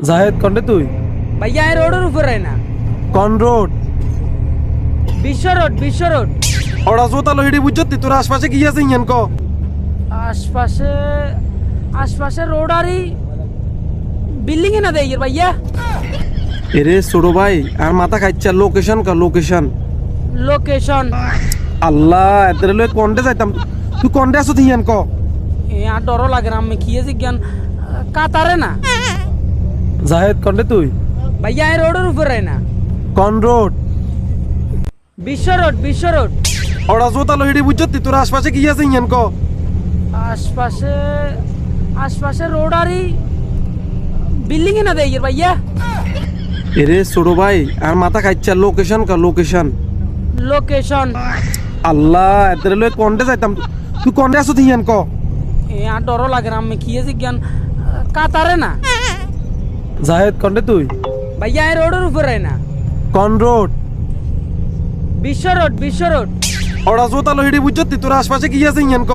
জাহেদ কন্ডে তুই ভাইয়া এই রোডের উপরে না, কন রোড বিশ্ব রোড ওরা জোতালো হিডি বুঝতি তোর আশপাশে কি আছে ইয়ান ক আশপাশে আশপাশে রোড আরই বিল্ডিং এ না দেই ভাইয়া। এরে ছোট ভাই আর মাথা খাইছা লোকেশন কা লোকেশন লোকেশন আল্লাহ এদের লই কন্ডে যাইতাম তুই কন্ডে আছো ইয়ান ক এ আর ডর লাগে না, আমি খেয়ে জিজ্ঞান কাতারে না জাহেদ কন্ডে তুই ভাইয়া এই রোডের উপরে না, কন রোড বিশ্ব রোড ওরা জোতালো হিডি বুঝতি তোর আশপাশে কি আছে ইয়ান ক আশপাশে আশপাশে রোড আরই বিল্ডিং এ না দেই ভাইয়া। এরে ছোট ভাই আর মাথা খাইছা লোকেশন কা লোকেশন লোকেশন আল্লাহ এদের লই কন্ডে যাইতাম তুই কন্ডে আছো ইয়ান ক এ আর ডর লাগে না, আমি খেয়ে জিজ্ঞান কাতারে না জাহেদ কন্ডে তুই ভাইয়া এই রোডের উপরে না, কন রোড বিশ্ব রোড ওরা জোতালো হিডি বুঝতি তোর আশপাশে কি আছে ইয়ান ক